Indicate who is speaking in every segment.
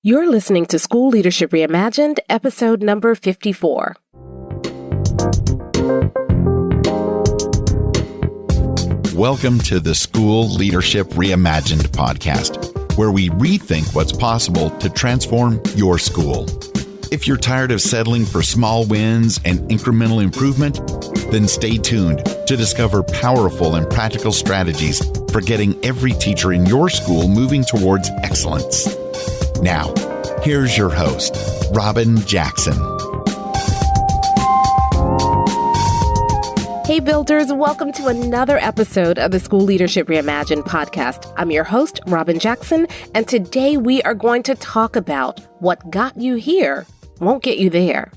Speaker 1: You're listening to School Leadership Reimagined, episode number 54.
Speaker 2: Welcome to the School Leadership Reimagined podcast, where we rethink what's possible to transform your school. If you're tired of settling for small wins and incremental improvement, then stay tuned to discover powerful and practical strategies for getting every teacher in your school moving towards excellence. Now, here's your host, Robin Jackson.
Speaker 1: Hey builders, welcome to another episode of the School Leadership Reimagined podcast. I'm your host, Robin Jackson, and today we are going to talk about what got you here won't get you there.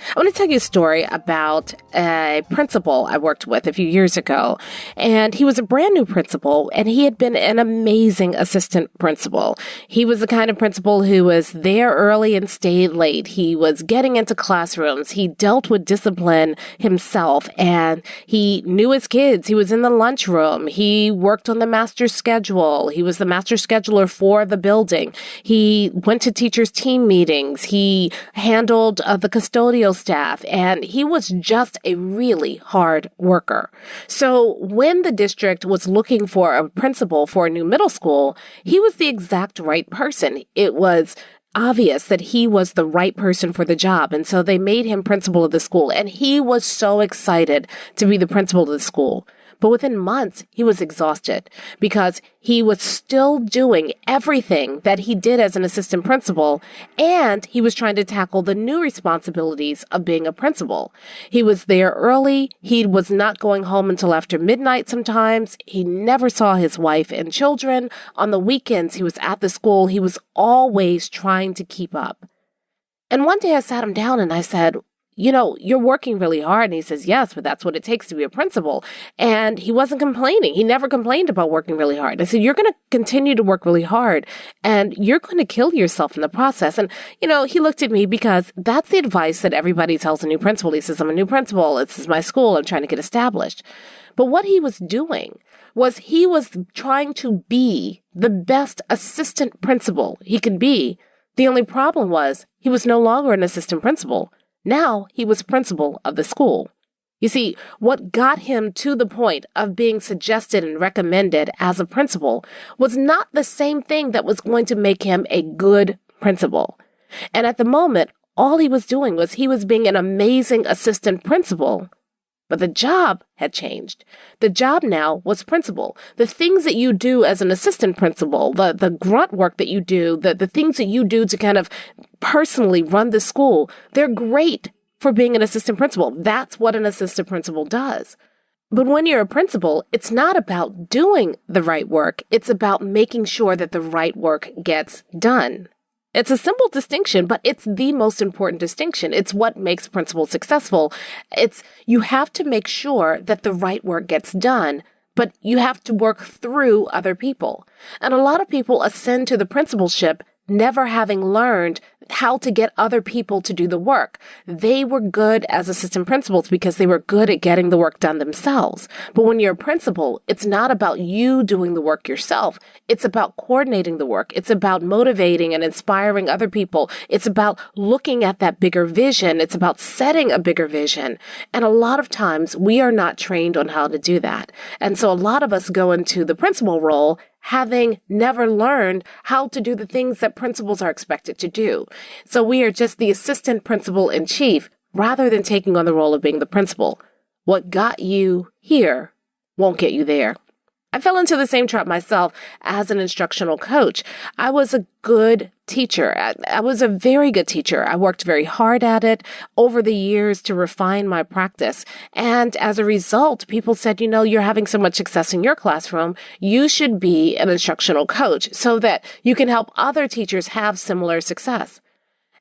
Speaker 1: I want to tell you a story about a principal I worked with a few years ago, and he was a brand new principal, and he had been an amazing assistant principal. He was the kind of principal who was there early and stayed late. He was getting into classrooms. He dealt with discipline himself, and he knew his kids. He was in the lunchroom. He worked on the master schedule. He was the master scheduler for the building. He went to teachers' team meetings. He handled the custodial staff, and he was just a really hard worker. So when the district was looking for a principal for a new middle school, he was the exact right person. It was obvious that he was the right person for the job, and so they made him principal of the school, and he was so excited to be the principal of the school. But within months, he was exhausted because he was still doing everything that he did as an assistant principal, and he was trying to tackle the new responsibilities of being a principal. He was there early. He was not going home until after midnight sometimes. He never saw his wife and children. On the weekends, he was at the school. He was always trying to keep up. And one day I sat him down and I said, you're working really hard. And he says, yes, but that's what it takes to be a principal. And he wasn't complaining. He never complained about working really hard. I said, you're going to continue to work really hard and you're going to kill yourself in the process. And, he looked at me because that's the advice that everybody tells a new principal. He says, I'm a new principal. This is my school. I'm trying to get established. But what he was doing was he was trying to be the best assistant principal he could be. The only problem was he was no longer an assistant principal. Now he was principal of the school. You see, what got him to the point of being suggested and recommended as a principal was not the same thing that was going to make him a good principal. And at the moment, all he was doing was he was being an amazing assistant principal. But the job had changed. The job now was principal. The things that you do as an assistant principal, the grunt work that you do, the things that you do to kind of personally run the school, they're great for being an assistant principal. That's what an assistant principal does. But when you're a principal, it's not about doing the right work. It's about making sure that the right work gets done. It's a simple distinction, but it's the most important distinction. It's what makes principals successful. You have to make sure that the right work gets done, but you have to work through other people. And a lot of people ascend to the principalship never having learned how to get other people to do the work. They were good as assistant principals because they were good at getting the work done themselves. But when you're a principal, it's not about you doing the work yourself. It's about coordinating the work. It's about motivating and inspiring other people. It's about looking at that bigger vision. It's about setting a bigger vision. And a lot of times we are not trained on how to do that. And so a lot of us go into the principal role having never learned how to do the things that principals are expected to do. So we are just the assistant principal in chief rather than taking on the role of being the principal. What got you here won't get you there. I fell into the same trap myself as an instructional coach. I was a good teacher. I was a very good teacher. I worked very hard at it over the years to refine my practice. And as a result, people said, you're having so much success in your classroom, you should be an instructional coach so that you can help other teachers have similar success.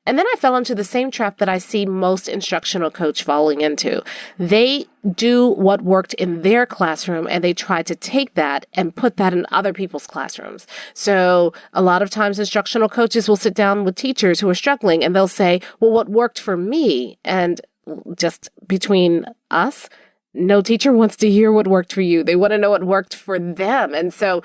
Speaker 1: And then I fell into the same trap that I see most instructional coach falling into. They do what worked in their classroom and they try to take that and put that in other people's classrooms. So a lot of times instructional coaches will sit down with teachers who are struggling and they'll say, well, what worked for me? And just between us, no teacher wants to hear what worked for you. They want to know what worked for them. And so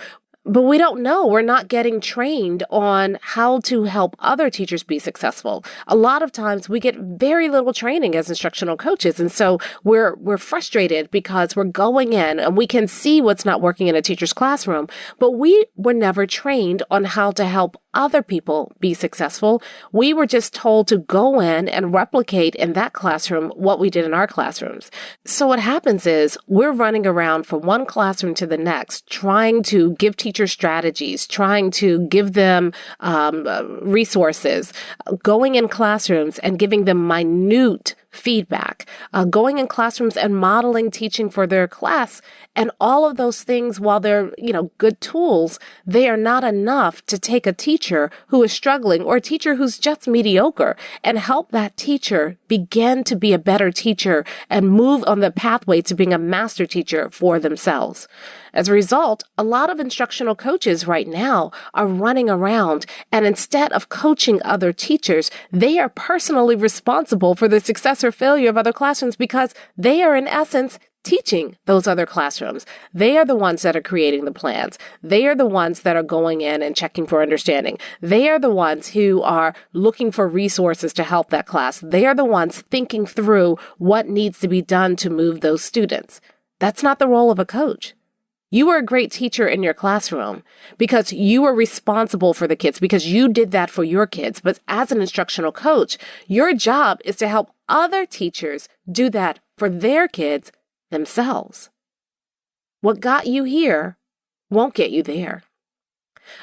Speaker 1: But we don't know. We're not getting trained on how to help other teachers be successful. A lot of times we get very little training as instructional coaches. And so we're frustrated because we're going in and we can see what's not working in a teacher's classroom, but we were never trained on how to help other people be successful. We were just told to go in and replicate in that classroom what we did in our classrooms. So what happens is we're running around from one classroom to the next, trying to give teachers strategies, trying to give them resources, going in classrooms and giving them minute feedback, going in classrooms and modeling teaching for their class. And all of those things, while they're, good tools, they are not enough to take a teacher who is struggling or a teacher who's just mediocre and help that teacher begin to be a better teacher and move on the pathway to being a master teacher for themselves. As a result, a lot of instructional coaches right now are running around, and instead of coaching other teachers, they are personally responsible for the success or failure of other classrooms because they are, in essence, teaching those other classrooms. They are the ones that are creating the plans. They are the ones that are going in and checking for understanding. They are the ones who are looking for resources to help that class. They are the ones thinking through what needs to be done to move those students. That's not the role of a coach. You are a great teacher in your classroom because you are responsible for the kids, because you did that for your kids. But as an instructional coach, your job is to help other teachers do that for their kids themselves. What got you here won't get you there.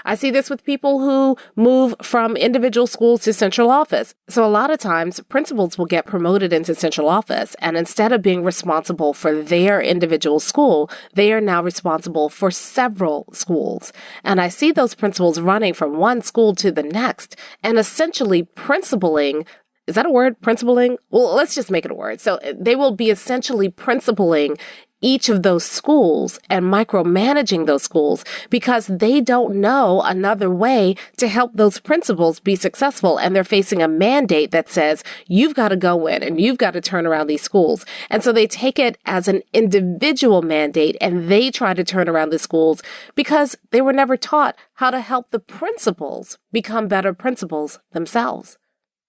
Speaker 1: I see this with people who move from individual schools to central office. So a lot of times principals will get promoted into central office, and instead of being responsible for their individual school, they are now responsible for several schools. And I see those principals running from one school to the next and essentially principaling. Is that a word? Principaling? Well, let's just make it a word. So they will be essentially principaling each of those schools and micromanaging those schools because they don't know another way to help those principals be successful. And they're facing a mandate that says, you've got to go in and you've got to turn around these schools. And so they take it as an individual mandate and they try to turn around the schools because they were never taught how to help the principals become better principals themselves.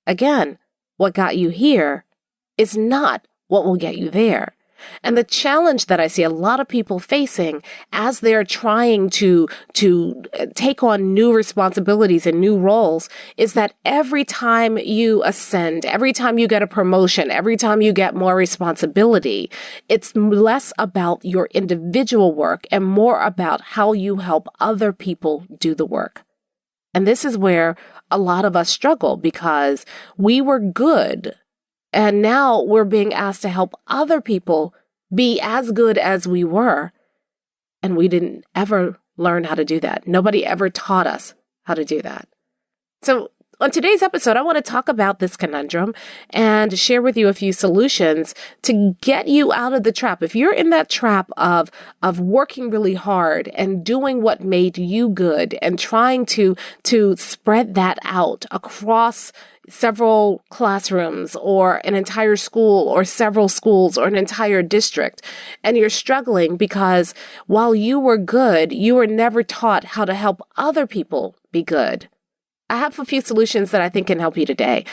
Speaker 1: Again, what got you here is not what will get you there. And the challenge that I see a lot of people facing as they're trying to take on new responsibilities and new roles is that every time you ascend, every time you get a promotion, every time you get more responsibility, it's less about your individual work and more about how you help other people do the work. And this is where a lot of us struggle because we were good. And now we're being asked to help other people be as good as we were. And we didn't ever learn how to do that. Nobody ever taught us how to do that. So on today's episode, I want to talk about this conundrum and share with you a few solutions to get you out of the trap. If you're in that trap of working really hard and doing what made you good and trying to spread that out across several classrooms or an entire school or several schools or an entire district, and you're struggling because while you were good, you were never taught how to help other people be good. I have a few solutions that I think can help you today.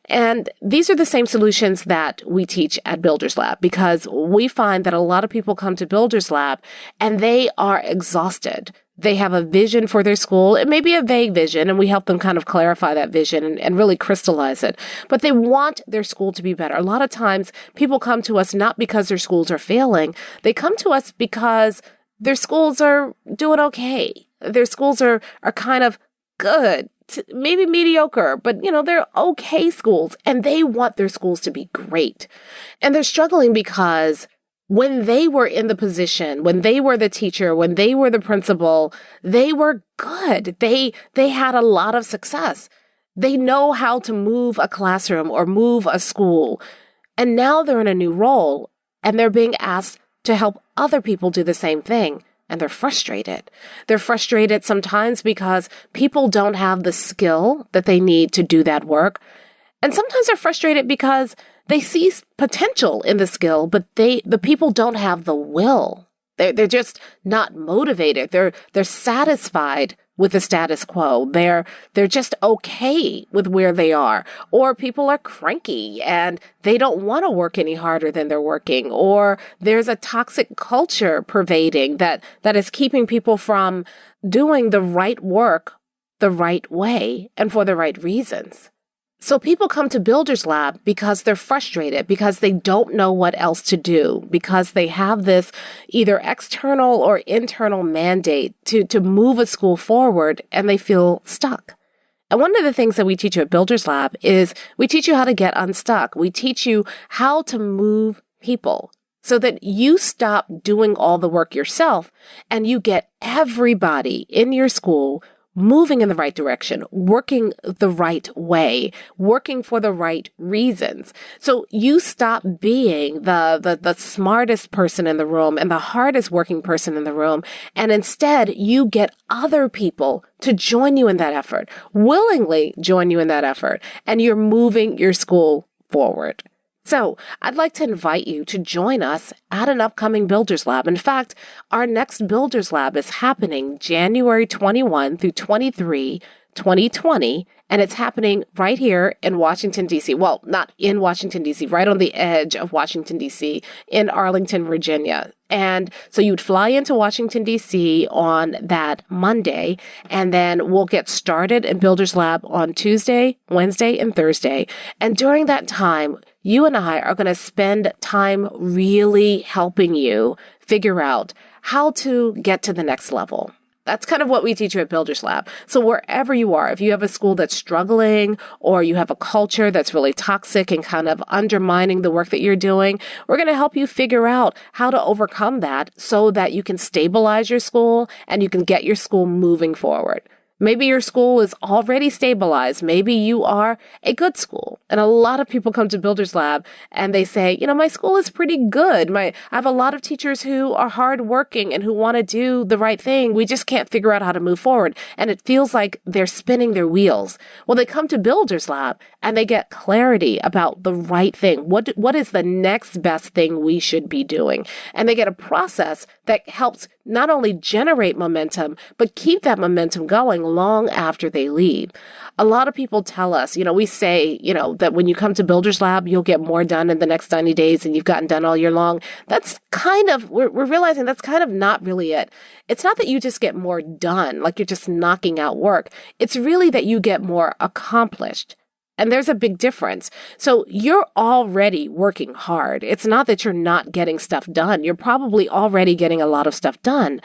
Speaker 1: And these are the same solutions that we teach at Builders Lab because we find that a lot of people come to Builders Lab and they are exhausted. They have a vision for their school. It may be a vague vision, and we help them kind of clarify that vision and really crystallize it. But they want their school to be better. A lot of times people come to us not because their schools are failing. They come to us because their schools are doing okay. Their schools are kind of good. Maybe mediocre, but they're okay schools and they want their schools to be great. And they're struggling because when they were in the position, when they were the teacher, when they were the principal, they were good. They had a lot of success. They know how to move a classroom or move a school. And now they're in a new role and they're being asked to help other people do the same thing. And they're frustrated. They're frustrated sometimes because people don't have the skill that they need to do that work. And sometimes they're frustrated because they see potential in the skill, but the people don't have the will. They're just not motivated. They're satisfied with the status quo. They're just okay with where they are. Or people are cranky and they don't want to work any harder than they're working. Or there's a toxic culture pervading that is keeping people from doing the right work the right way and for the right reasons. So people come to Builders Lab because they're frustrated, because they don't know what else to do, because they have this either external or internal mandate to move a school forward, and they feel stuck. And one of the things that we teach you at Builders Lab is we teach you how to get unstuck. We teach you how to move people so that you stop doing all the work yourself and you get everybody in your school moving in the right direction, working the right way, working for the right reasons. So you stop being the smartest person in the room and the hardest working person in the room. And instead you get other people to join you in that effort, willingly join you in that effort. And you're moving your school forward. So I'd like to invite you to join us at an upcoming Builders Lab. In fact, our next Builders Lab is happening January 21 through 23, 2020, and it's happening right here in Washington, D.C. Well, not in Washington, D.C., right on the edge of Washington, D.C., in Arlington, Virginia. And so you'd fly into Washington, D.C. on that Monday, and then we'll get started in Builders Lab on Tuesday, Wednesday, and Thursday. And during that time, you and I are going to spend time really helping you figure out how to get to the next level. That's kind of what we teach you at Builders Lab. So wherever you are, if you have a school that's struggling or you have a culture that's really toxic and kind of undermining the work that you're doing, we're going to help you figure out how to overcome that so that you can stabilize your school and you can get your school moving forward. Maybe your school is already stabilized. Maybe you are a good school. And a lot of people come to Builders Lab and they say, my school is pretty good. I have a lot of teachers who are hardworking and who want to do the right thing. We just can't figure out how to move forward. And it feels like they're spinning their wheels. Well, they come to Builders Lab and they get clarity about the right thing. What is the next best thing we should be doing? And they get a process that helps not only generate momentum, but keep that momentum going long after they leave. A lot of people tell us, we say, that when you come to Builders Lab, you'll get more done in the next 90 days than you've gotten done all year long. That's we're realizing that's kind of not really it. It's not that you just get more done, like you're just knocking out work. It's really that you get more accomplished. And there's a big difference. So you're already working hard. It's not that you're not getting stuff done. You're probably already getting a lot of stuff done.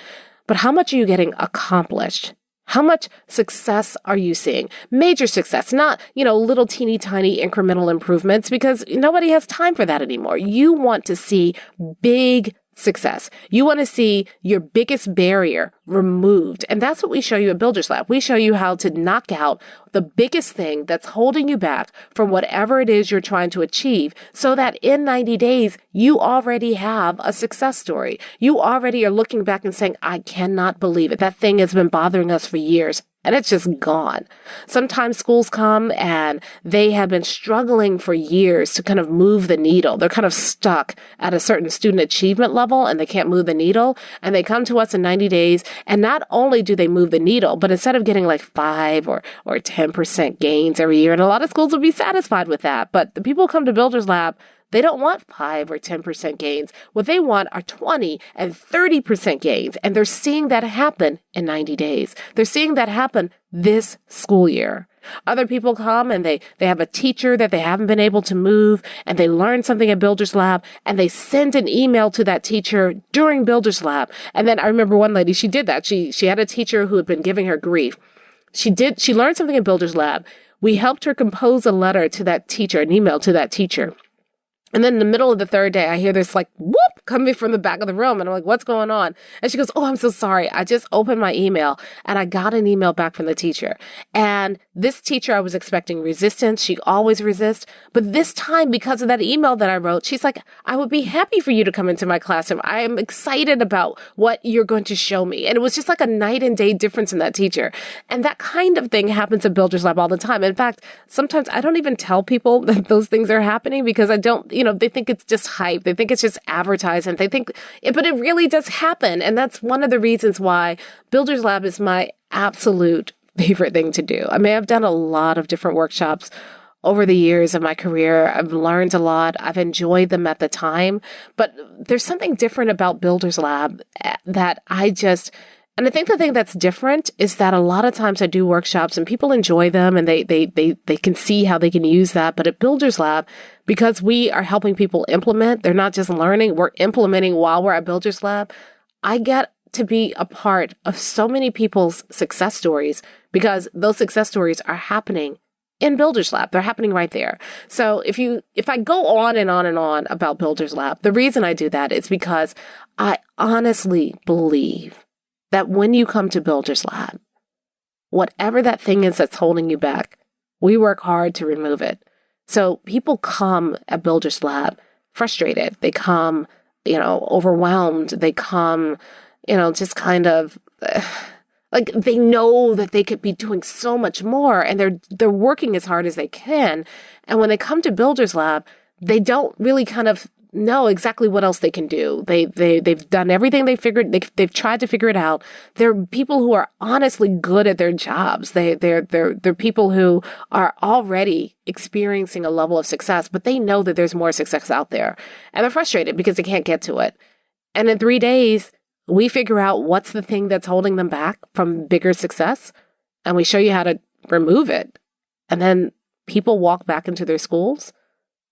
Speaker 1: But how much are you getting accomplished? How much success are you seeing? Major success, not, little teeny tiny incremental improvements, because nobody has time for that anymore. You want to see big success. You want to see your biggest barrier removed. And that's what we show you at Builders Lab. We show you how to knock out the biggest thing that's holding you back from whatever it is you're trying to achieve so that in 90 days, you already have a success story. You already are looking back and saying, I cannot believe it. That thing has been bothering us for years. And it's just gone. Sometimes schools come and they have been struggling for years to kind of move the needle. They're kind of stuck at a certain student achievement level and they can't move the needle. And they come to us in 90 days. And not only do they move the needle, but instead of getting like 5 or 10% gains every year, and a lot of schools will be satisfied with that. But the people who come to Builders Lab, they don't want 5 or 10% gains. What they want are 20 and 30% gains. And they're seeing that happen in 90 days. They're seeing that happen this school year. Other people come and they have a teacher that they haven't been able to move and they learn something at Builders Lab and they send an email to that teacher during Builders Lab. And then I remember one lady, she did that. She had a teacher who had been giving her grief. She learned something at Builders Lab. We helped her compose a letter to that teacher, an email to that teacher. And then in the middle of the third day, I hear this like, whoop, coming from the back of the room. And I'm like, what's going on? And she goes, oh, I'm so sorry. I just opened my email and I got an email back from the teacher. And this teacher, I was expecting resistance. She always resists. But this time, because of that email that I wrote, she's like, I would be happy for you to come into my classroom. I am excited about what you're going to show me. And it was just like a night and day difference in that teacher. And that kind of thing happens at Builders Lab all the time. In fact, sometimes I don't even tell people that those things are happening because I don't, they think it's just hype. They think it's just advertising exercise and they think, but it really does happen. And that's one of the reasons why Builders Lab is my absolute favorite thing to do. I mean, I've done a lot of different workshops over the years of my career. I've learned a lot. I've enjoyed them at the time, but there's something different about Builders Lab that and I think the thing that's different is that a lot of times I do workshops and people enjoy them and they can see how they can use that. But at Builders Lab, because we are helping people implement, they're not just learning, we're implementing while we're at Builders Lab. I get to be a part of so many people's success stories because those success stories are happening in Builders Lab. They're happening right there. So if I go on and on and on about Builders Lab, the reason I do that is because I honestly believe that when you come to Builders Lab, whatever that thing is that's holding you back, we work hard to remove it. So people come at Builders Lab frustrated. They come, overwhelmed. They come, just kind of like they know that they could be doing so much more and they're working as hard as they can. And when they come to Builders Lab, they don't really kind of know exactly what else they can do. They've done everything they've tried to figure it out. They're people who are honestly good at their jobs. They're people who are already experiencing a level of success, but they know that there's more success out there. And they're frustrated because they can't get to it. And in 3 days, we figure out what's the thing that's holding them back from bigger success, and we show you how to remove it. And then people walk back into their schools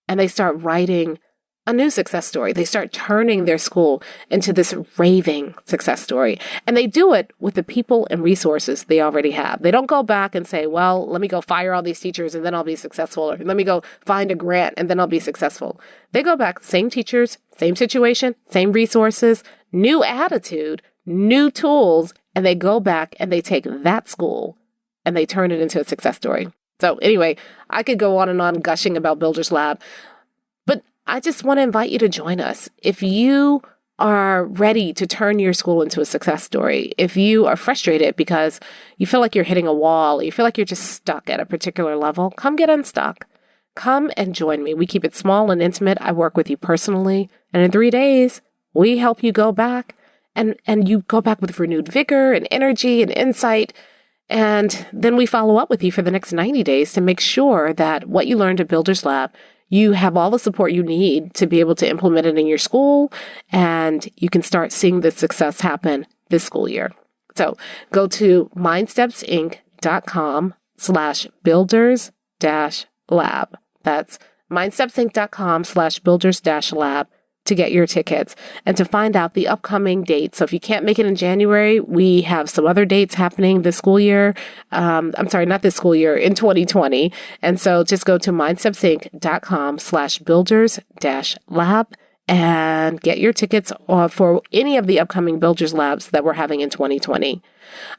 Speaker 1: and they start writing a new success story. They start turning their school into this raving success story. And they do it with the people and resources they already have. They don't go back and say, well, let me go fire all these teachers and then I'll be successful. Or let me go find a grant and then I'll be successful. They go back, same teachers, same situation, same resources, new attitude, new tools, and they go back and they take that school and they turn it into a success story. So anyway, I could go on and on gushing about Builders Lab, but I just want to invite you to join us. If you are ready to turn your school into a success story, if you are frustrated because you feel like you're hitting a wall, you feel like you're just stuck at a particular level, come get unstuck. Come and join me. We keep it small and intimate. I work with you personally. And in 3 days, we help you go back and you go back with renewed vigor and energy and insight. And then we follow up with you for the next 90 days to make sure that what you learned at Builders Lab, you have all the support you need to be able to implement it in your school, and you can start seeing the success happen this school year. So go to mindstepsinc.com/builders-lab. That's mindstepsinc.com/builders-lab to get your tickets and to find out the upcoming dates. So if you can't make it in January, we have some other dates happening this school year. I'm sorry, not this school year, in 2020. And so just go to mindstepsinc.com/builders-lab and get your tickets for any of the upcoming Builders Labs that we're having in 2020.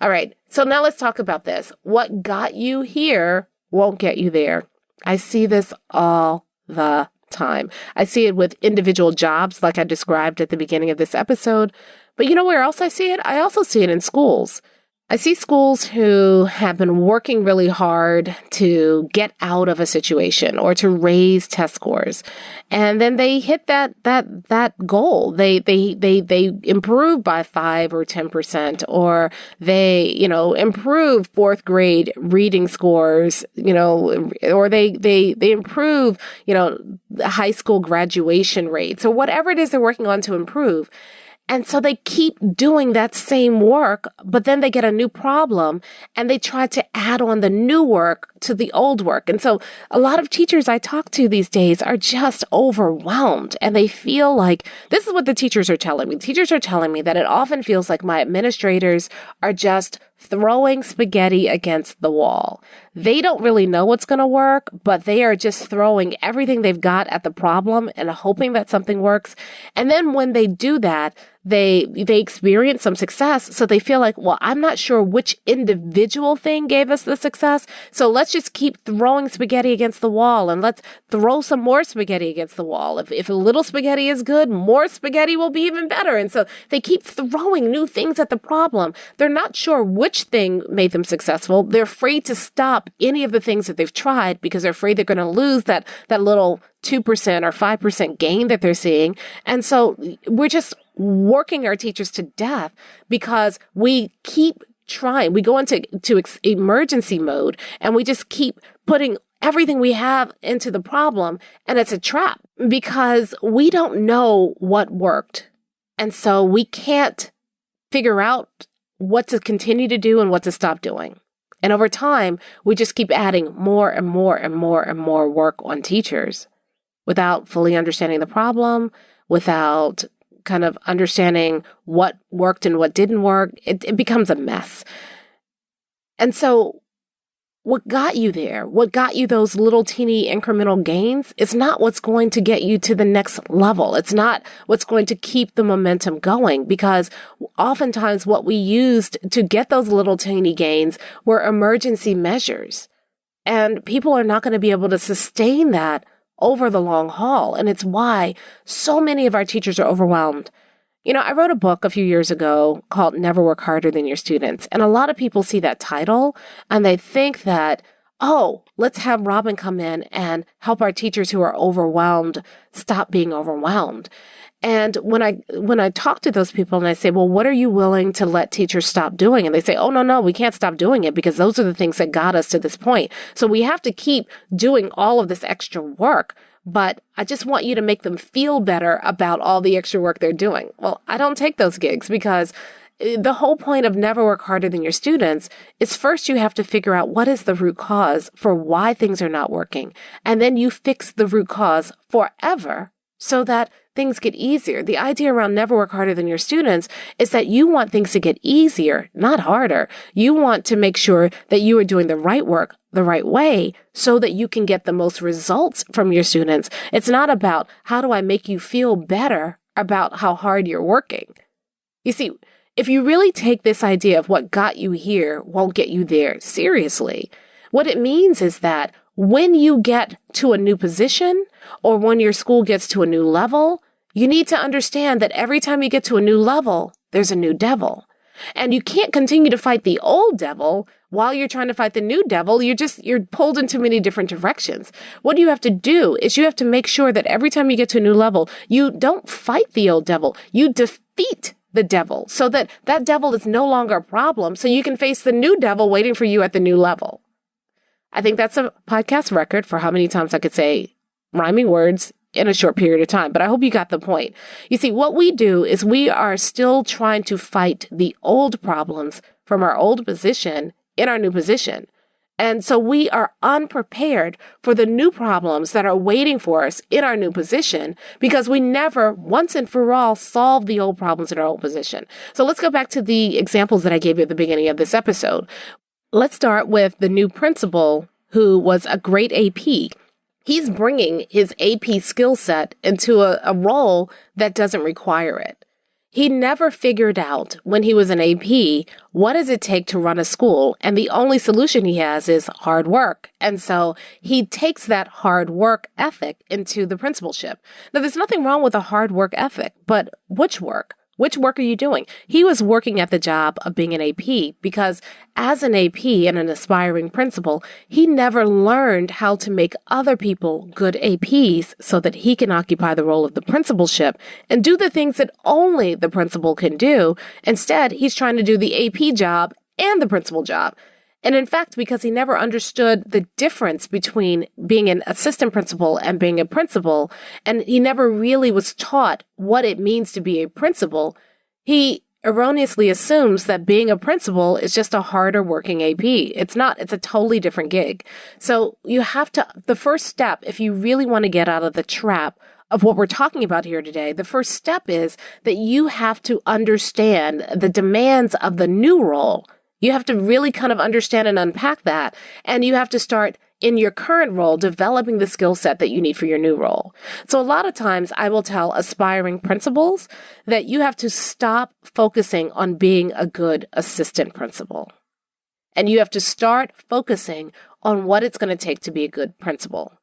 Speaker 1: All right. So now let's talk about this. What got you here won't get you there. I see this all the time. I see it with individual jobs like I described at the beginning of this episode. But you know where else I see it? I also see it in schools. I see schools who have been working really hard to get out of a situation or to raise test scores. And then they hit that goal. They improve by 5 or 10%, or they, improve 4th grade reading scores, or they improve, high school graduation rates or whatever it is they're working on to improve. And so they keep doing that same work, but then they get a new problem and they try to add on the new work to the old work. And so a lot of teachers I talk to these days are just overwhelmed, and they feel like, this is what the teachers are telling me. Teachers are telling me that it often feels like my administrators are just throwing spaghetti against the wall. They don't really know what's going to work, but they are just throwing everything they've got at the problem and hoping that something works. And then when they do that, they experience some success. So they feel like, well, I'm not sure which individual thing gave us the success. So let's just keep throwing spaghetti against the wall, and let's throw some more spaghetti against the wall. If a little spaghetti is good, more spaghetti will be even better. And so they keep throwing new things at the problem. They're not sure which thing made them successful. They're afraid to stop any of the things that they've tried because they're afraid they're going to lose that little 2% or 5% gain that they're seeing. And so we're just working our teachers to death because we keep trying. We go into emergency mode and we just keep putting everything we have into the problem. And it's a trap because we don't know what worked. And so we can't figure out what to continue to do and what to stop doing. And over time, we just keep adding more and more and more and more work on teachers without fully understanding the problem, without kind of understanding what worked and what didn't work. It becomes a mess. And so what got you there, what got you those little teeny incremental gains, is not what's going to get you to the next level. It's not what's going to keep the momentum going, because oftentimes what we used to get those little teeny gains were emergency measures. And people are not going to be able to sustain that over the long haul. And it's why so many of our teachers are overwhelmed. You know, I wrote a book a few years ago called Never Work Harder Than Your Students. And a lot of people see that title and they think that, oh, let's have Robin come in and help our teachers who are overwhelmed stop being overwhelmed. And when I talk to those people and I say, well, what are you willing to let teachers stop doing? And they say, oh, no, we can't stop doing it because those are the things that got us to this point. So we have to keep doing all of this extra work. But I just want you to make them feel better about all the extra work they're doing. Well, I don't take those gigs because the whole point of Never Work Harder Than Your Students is first you have to figure out what is the root cause for why things are not working. And then you fix the root cause forever so that things get easier. The idea around Never Work Harder Than Your Students is that you want things to get easier, not harder. You want to make sure that you are doing the right work the right way so that you can get the most results from your students. It's not about how do I make you feel better about how hard you're working. You see, if you really take this idea of what got you here won't get you there seriously, what it means is that when you get to a new position or when your school gets to a new level, you need to understand that every time you get to a new level, there's a new devil. And you can't continue to fight the old devil while you're trying to fight the new devil. You're pulled in too many different directions. What you have to do is you have to make sure that every time you get to a new level, you don't fight the old devil. You defeat the devil so that that devil is no longer a problem. So you can face the new devil waiting for you at the new level. I think that's a podcast record for how many times I could say rhyming words in a short period of time, but I hope you got the point. You see, what we do is we are still trying to fight the old problems from our old position in our new position. And so we are unprepared for the new problems that are waiting for us in our new position because we never, once and for all, solve the old problems in our old position. So let's go back to the examples that I gave you at the beginning of this episode. Let's start with the new principal who was a great AP. He's bringing his AP skill set into a role that doesn't require it. He never figured out when he was an AP, what does it take to run a school? And the only solution he has is hard work. And so he takes that hard work ethic into the principalship. Now, there's nothing wrong with a hard work ethic, but which work? Which work are you doing? He was working at the job of being an AP because as an AP and an aspiring principal, he never learned how to make other people good APs so that he can occupy the role of the principalship and do the things that only the principal can do. Instead, he's trying to do the AP job and the principal job. And in fact, because he never understood the difference between being an assistant principal and being a principal, and he never really was taught what it means to be a principal, he erroneously assumes that being a principal is just a harder working AP. It's not. It's a totally different gig. So you have to, the first step, if you really want to get out of the trap of what we're talking about here today, the first step is that you have to understand the demands of the new role. You have to really kind of understand and unpack that. And you have to start in your current role, developing the skill set that you need for your new role. So a lot of times I will tell aspiring principals that you have to stop focusing on being a good assistant principal. And you have to start focusing on what it's going to take to be a good principal.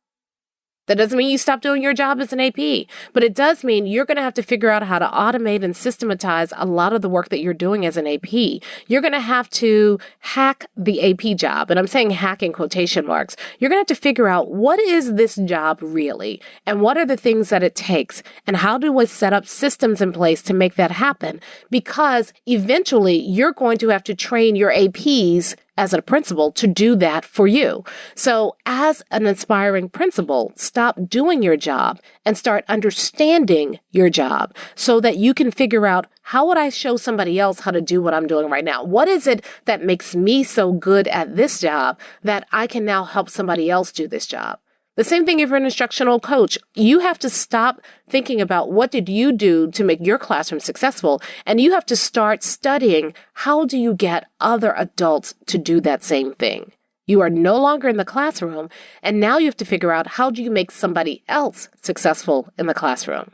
Speaker 1: That doesn't mean you stop doing your job as an AP, but it does mean you're going to have to figure out how to automate and systematize a lot of the work that you're doing as an AP. You're going to have to hack the AP job, and I'm saying hack in quotation marks. You're going to have to figure out, what is this job really, and what are the things that it takes, and how do we set up systems in place to make that happen? Because eventually you're going to have to train your APs as a principal to do that for you. So as an aspiring principal, stop doing your job and start understanding your job so that you can figure out, how would I show somebody else how to do what I'm doing right now? What is it that makes me so good at this job that I can now help somebody else do this job? The same thing if you're an instructional coach. You have to stop thinking about what did you do to make your classroom successful, and you have to start studying, how do you get other adults to do that same thing? You are no longer in the classroom, and now you have to figure out, how do you make somebody else successful in the classroom?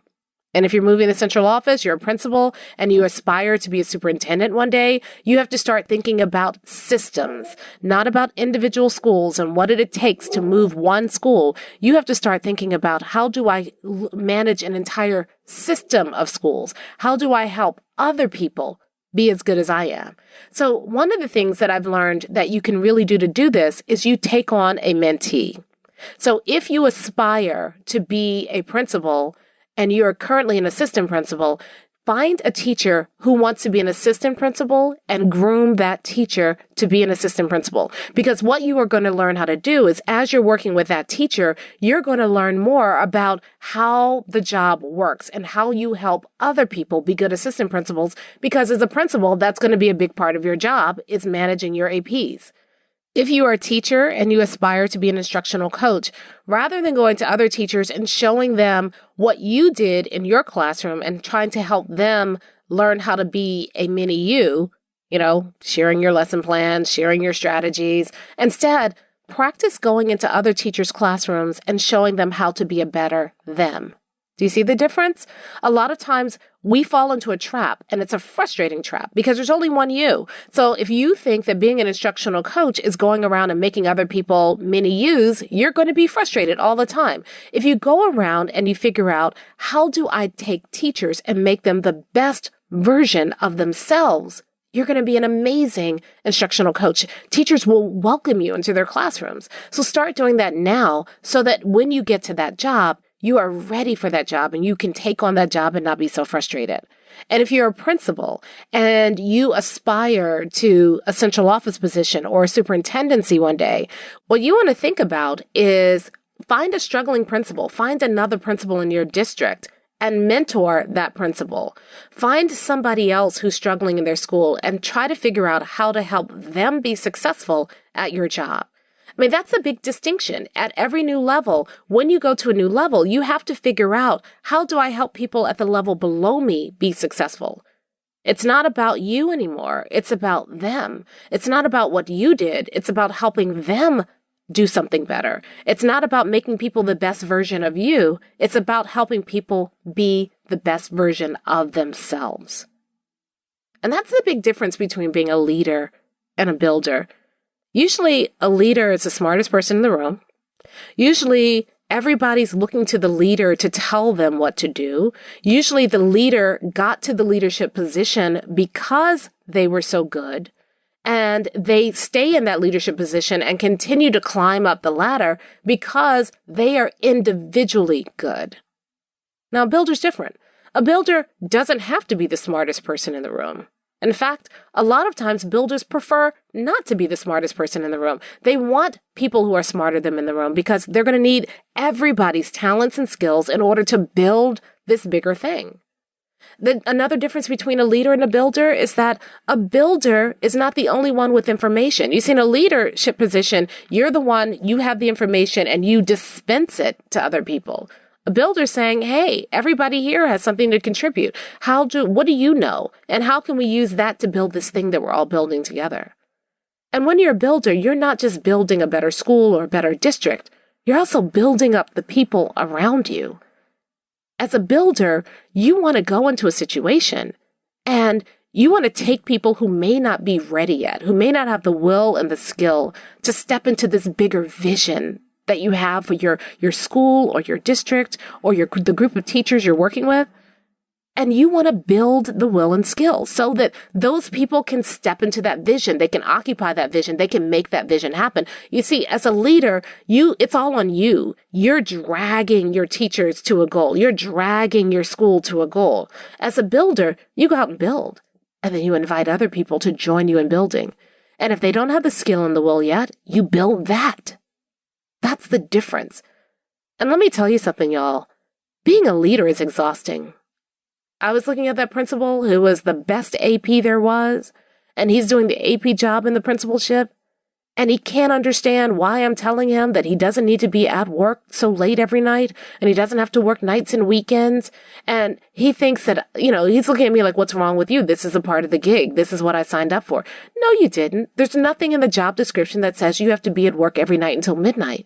Speaker 1: And if you're moving to central office, you're a principal, and you aspire to be a superintendent one day, you have to start thinking about systems, not about individual schools and what it takes to move one school. You have to start thinking about, how do I manage an entire system of schools? How do I help other people be as good as I am? So one of the things that I've learned that you can really do to do this is you take on a mentee. So if you aspire to be a principal, and you're currently an assistant principal, find a teacher who wants to be an assistant principal and groom that teacher to be an assistant principal. Because what you are going to learn how to do is, as you're working with that teacher, you're going to learn more about how the job works and how you help other people be good assistant principals. Because as a principal, that's going to be a big part of your job, is managing your APs. If you are a teacher and you aspire to be an instructional coach, rather than going to other teachers and showing them what you did in your classroom and trying to help them learn how to be a mini you, sharing your lesson plans, sharing your strategies, instead, practice going into other teachers' classrooms and showing them how to be a better them. Do you see the difference? A lot of times we fall into a trap, and it's a frustrating trap because there's only one you. So if you think that being an instructional coach is going around and making other people mini yous, you're going to be frustrated all the time. If you go around and you figure out, how do I take teachers and make them the best version of themselves, you're going to be an amazing instructional coach. Teachers will welcome you into their classrooms. So start doing that now so that when you get to that job, you are ready for that job and you can take on that job and not be so frustrated. And if you're a principal and you aspire to a central office position or a superintendency one day, what you want to think about is, find a struggling principal, find another principal in your district and mentor that principal. Find somebody else who's struggling in their school and try to figure out how to help them be successful at your job. I mean, that's a big distinction. At every new level, when you go to a new level, you have to figure out, how do I help people at the level below me be successful? It's not about you anymore. It's about them. It's not about what you did. It's about helping them do something better. It's not about making people the best version of you. It's about helping people be the best version of themselves. And that's the big difference between being a leader and a builder. Usually, a leader is the smartest person in the room. Usually, everybody's looking to the leader to tell them what to do. Usually, the leader got to the leadership position because they were so good. And they stay in that leadership position and continue to climb up the ladder because they are individually good. Now, a builder's different. A builder doesn't have to be the smartest person in the room. In fact, a lot of times builders prefer not to be the smartest person in the room. They want people who are smarter than them in the room because they're going to need everybody's talents and skills in order to build this bigger thing. Another difference between a leader and a builder is that a builder is not the only one with information. You see, in a leadership position, you're the one, you have the information and you dispense it to other people. A builder saying, hey, everybody here has something to contribute. What do you know? And how can we use that to build this thing that we're all building together? And when you're a builder, you're not just building a better school or a better district. You're also building up the people around you. As a builder, you want to go into a situation and you want to take people who may not be ready yet, who may not have the will and the skill to step into this bigger vision that you have for your school or your district or the group of teachers you're working with. And you want to build the will and skill so that those people can step into that vision. They can occupy that vision. They can make that vision happen. You see, as a leader, it's all on you. You're dragging your teachers to a goal. You're dragging your school to a goal. As a builder, you go out and build. And then you invite other people to join you in building. And if they don't have the skill and the will yet, you build that. That's the difference. And let me tell you something, y'all. Being a leader is exhausting. I was looking at that principal who was the best AP there was, and he's doing the AP job in the principalship, and he can't understand why I'm telling him that he doesn't need to be at work so late every night, and he doesn't have to work nights and weekends, and he thinks that, he's looking at me like, what's wrong with you? This is a part of the gig. This is what I signed up for. No, you didn't. There's nothing in the job description that says you have to be at work every night until midnight.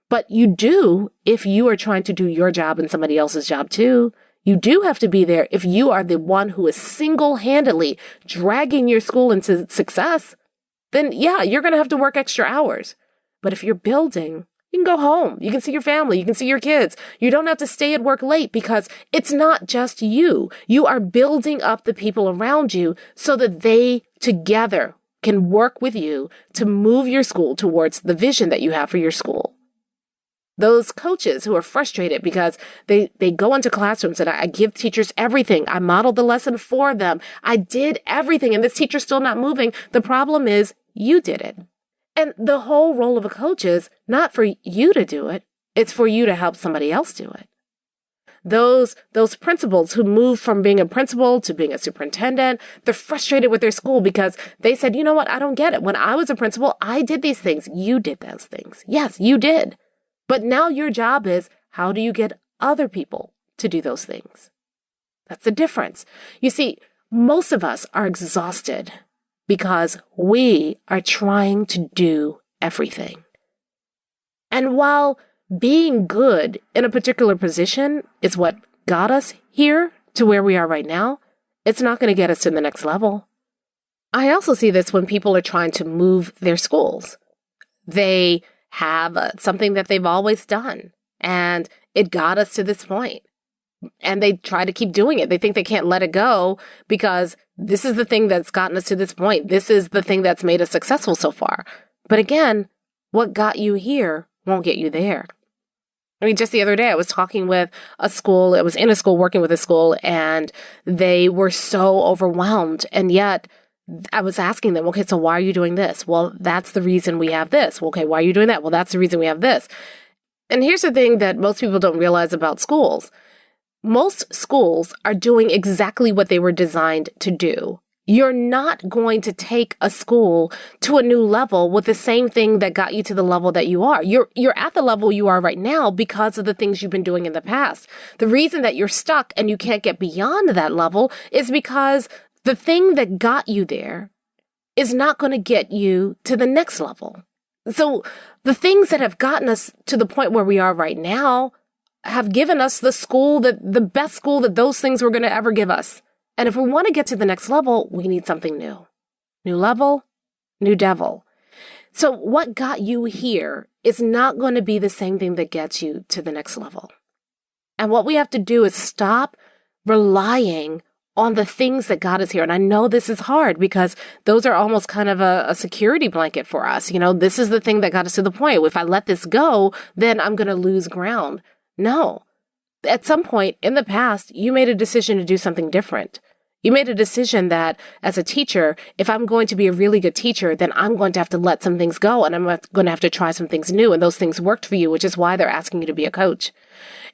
Speaker 1: But you do if you are trying to do your job and somebody else's job too. You do have to be there if you are the one who is single-handedly dragging your school into success. Then, yeah, you're going to have to work extra hours. But if you're building, you can go home. You can see your family. You can see your kids. You don't have to stay at work late because it's not just you. You are building up the people around you so that they together can work with you to move your school towards the vision that you have for your school. Those coaches who are frustrated because they go into classrooms and I give teachers everything. I modeled the lesson for them. I did everything and this teacher's still not moving. The problem is you did it. And the whole role of a coach is not for you to do it. It's for you to help somebody else do it. Those principals who move from being a principal to being a superintendent, they're frustrated with their school because they said, you know what? I don't get it. When I was a principal, I did these things. You did those things. Yes, you did. But now your job is, how do you get other people to do those things? That's the difference. You see, most of us are exhausted because we are trying to do everything. And while being good in a particular position is what got us here to where we are right now, it's not going to get us to the next level. I also see this when people are trying to move their schools. They have something that they've always done, and it got us to this point. And they try to keep doing it. They think they can't let it go because this is the thing that's gotten us to this point. This is the thing that's made us successful so far. But again, what got you here won't get you there. I mean, just the other day, I was talking with a school. I was in a school, working with a school, and they were so overwhelmed. And yet I was asking them, okay, so why are you doing this? Well, that's the reason we have this. Well, okay, why are you doing that? Well, that's the reason we have this. And here's the thing that most people don't realize about schools. Most schools are doing exactly what they were designed to do. You're not going to take a school to a new level with the same thing that got you to the level that you are. You're at the level you are right now because of the things you've been doing in the past. The reason that you're stuck and you can't get beyond that level is because the thing that got you there is not going to get you to the next level. So the things that have gotten us to the point where we are right now have given us the best school that those things were going to ever give us. And if we want to get to the next level, we need something new. New level, new devil. So what got you here is not going to be the same thing that gets you to the next level. And what we have to do is stop relying on the things that got us here. And I know this is hard because those are almost kind of a security blanket for us. This is the thing that got us to the point. If I let this go, then I'm going to lose ground. No. At some point in the past, you made a decision to do something different. You made a decision that as a teacher, if I'm going to be a really good teacher, then I'm going to have to let some things go and I'm going to have to try some things new. And those things worked for you, which is why they're asking you to be a coach.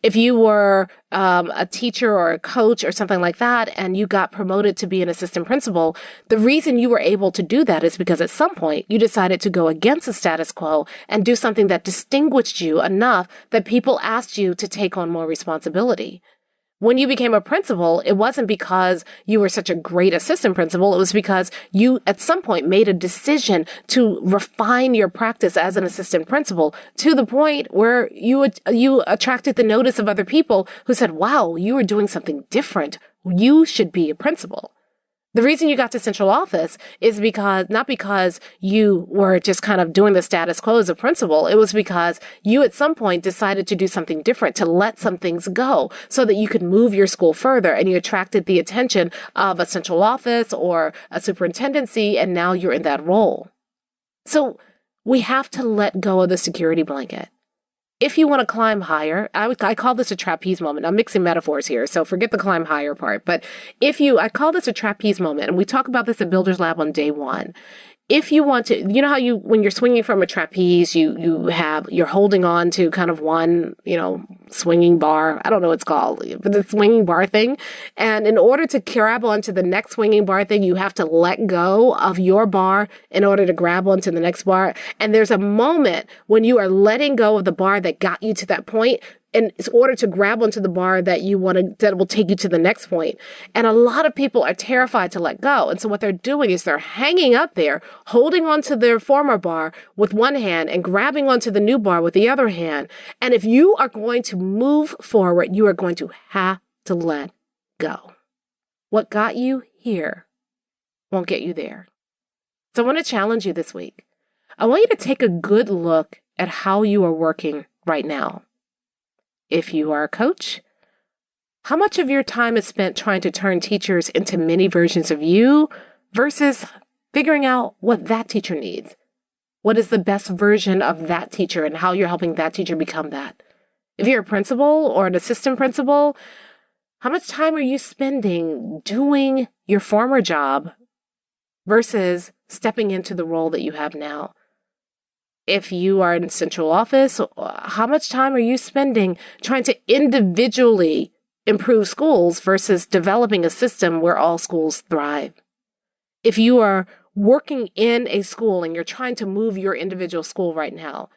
Speaker 1: If you were a teacher or a coach or something like that, and you got promoted to be an assistant principal, the reason you were able to do that is because at some point you decided to go against the status quo and do something that distinguished you enough that people asked you to take on more responsibility. When you became a principal, it wasn't because you were such a great assistant principal. It was because you, at some point, made a decision to refine your practice as an assistant principal to the point where you attracted the notice of other people who said, wow, you are doing something different. You should be a principal. The reason you got to central office is not because you were just kind of doing the status quo as a principal. It was because you at some point decided to do something different, to let some things go so that you could move your school further, and you attracted the attention of a central office or a superintendency, and now you're in that role. So we have to let go of the security blanket. If you want to climb higher, I call this a trapeze moment. I'm mixing metaphors here, so forget the climb higher part. But I call this a trapeze moment, and we talk about this at Builders Lab on day one. If you want to, you know how when you're swinging from a trapeze, you're holding on to kind of one, swinging bar. I don't know what it's called, but the swinging bar thing. And in order to grab onto the next swinging bar thing, you have to let go of your bar in order to grab onto the next bar. And there's a moment when you are letting go of the bar that got you to that point in order to grab onto the bar that will take you to the next point. And a lot of people are terrified to let go. And so what they're doing is they're hanging up there, holding onto their former bar with one hand and grabbing onto the new bar with the other hand. And if you are going to move forward, you are going to have to let go. What got you here won't get you there. So I want to challenge you this week. I want you to take a good look at how you are working right now. If you are a coach, how much of your time is spent trying to turn teachers into mini versions of you versus figuring out what that teacher needs? What is the best version of that teacher and how you're helping that teacher become that? If you're a principal or an assistant principal, how much time are you spending doing your former job versus stepping into the role that you have now? If you are in central office, how much time are you spending trying to individually improve schools versus developing a system where all schools thrive? If you are working in a school and you're trying to move your individual school right now,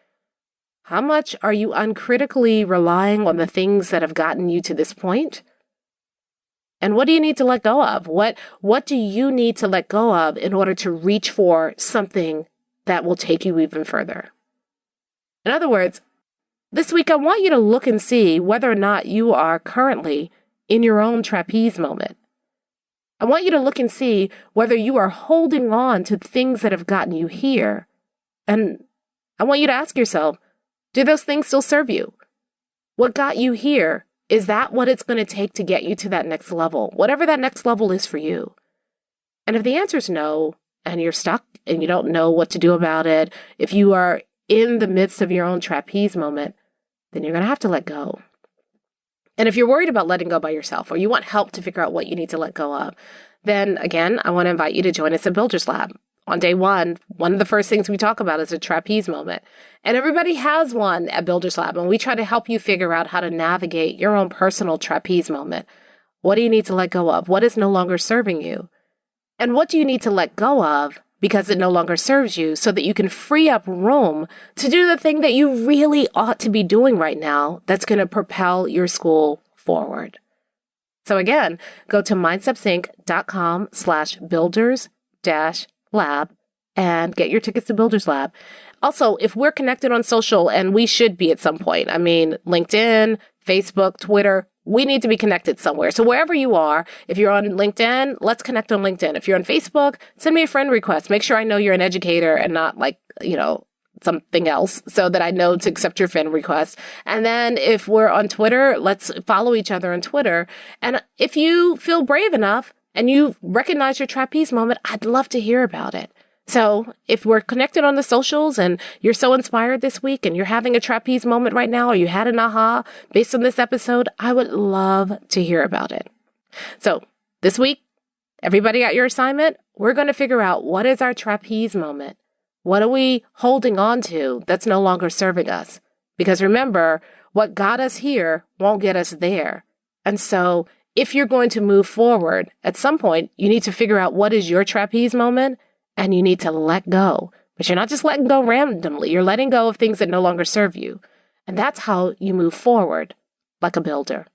Speaker 1: how much are you uncritically relying on the things that have gotten you to this point? And what do you need to let go of? What do you need to let go of in order to reach for something that will take you even further? In other words, this week I want you to look and see whether or not you are currently in your own trapeze moment. I want you to look and see whether you are holding on to things that have gotten you here. And I want you to ask yourself, do those things still serve you? What got you here? Is that what it's going to take to get you to that next level? Whatever that next level is for you. And if the answer is no, and you're stuck and you don't know what to do about it, if you are in the midst of your own trapeze moment, then you're going to have to let go. And if you're worried about letting go by yourself, or you want help to figure out what you need to let go of, then again, I want to invite you to join us at Builders Lab. On day one of the first things we talk about is a trapeze moment. And everybody has one at Builders Lab, and we try to help you figure out how to navigate your own personal trapeze moment. What do you need to let go of? What is no longer serving you? And what do you need to let go of because it no longer serves you so that you can free up room to do the thing that you really ought to be doing right now that's going to propel your school forward? So again, go to mindstepsync.com/builders-lab and get your tickets to Builders Lab. Also, if we're connected on social, and we should be at some point, LinkedIn, Facebook, Twitter, we need to be connected somewhere. So wherever you are, if you're on LinkedIn, let's connect on LinkedIn. If you're on Facebook, send me a friend request. Make sure I know you're an educator and not something else, so that I know to accept your friend request. And then if we're on Twitter, let's follow each other on Twitter. And if you feel brave enough and you recognize your trapeze moment, I'd love to hear about it. So if we're connected on the socials and you're so inspired this week and you're having a trapeze moment right now, or you had an aha based on this episode, I would love to hear about it. So this week, everybody got your assignment? We're going to figure out what is our trapeze moment. What are we holding on to that's no longer serving us? Because remember, what got us here won't get us there. And so if you're going to move forward, at some point, you need to figure out what is your trapeze moment, and you need to let go. But you're not just letting go randomly. You're letting go of things that no longer serve you. And that's how you move forward, like a builder.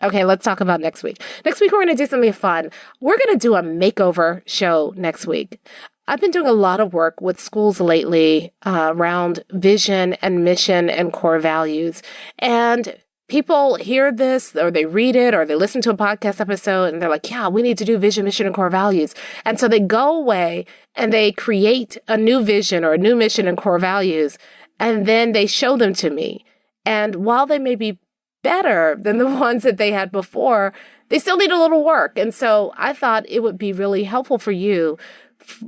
Speaker 1: Okay, let's talk about next week. Next week, we're going to do something fun. We're going to do a makeover show next week. I've been doing a lot of work with schools lately around vision and mission and core values. And people hear this or they read it or they listen to a podcast episode and they're like, yeah, we need to do vision, mission, and core values. And so they go away and they create a new vision or a new mission and core values, and then they show them to me. And while they may be better than the ones that they had before, they still need a little work. And so I thought it would be really helpful for you,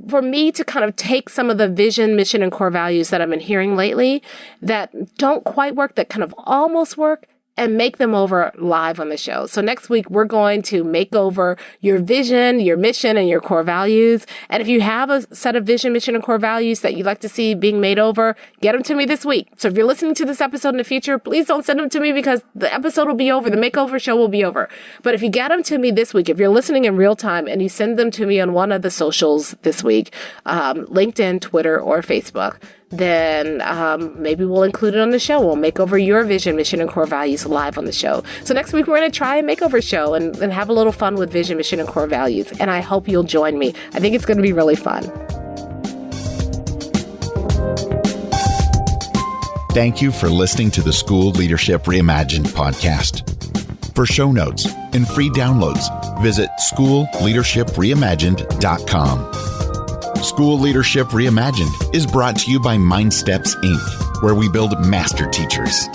Speaker 1: for me to kind of take some of the vision, mission, and core values that I've been hearing lately that don't quite work, that kind of almost work, and make them over live on the show. So next week, we're going to make over your vision, your mission, and your core values. And if you have a set of vision, mission, and core values that you'd like to see being made over, get them to me this week. So if you're listening to this episode in the future, please don't send them to me because the episode will be over. The makeover show will be over. But if you get them to me this week, if you're listening in real time and you send them to me on one of the socials this week, LinkedIn, Twitter, or Facebook, then maybe we'll include it on the show. We'll make over your vision, mission, and core values live on the show. So next week, we're going to try a makeover show and have a little fun with vision, mission, and core values. And I hope you'll join me. I think it's going to be really fun.
Speaker 2: Thank you for listening to the School Leadership Reimagined podcast. For show notes and free downloads, visit schoolleadershipreimagined.com. School Leadership Reimagined is brought to you by MindSteps, Inc., where we build master teachers.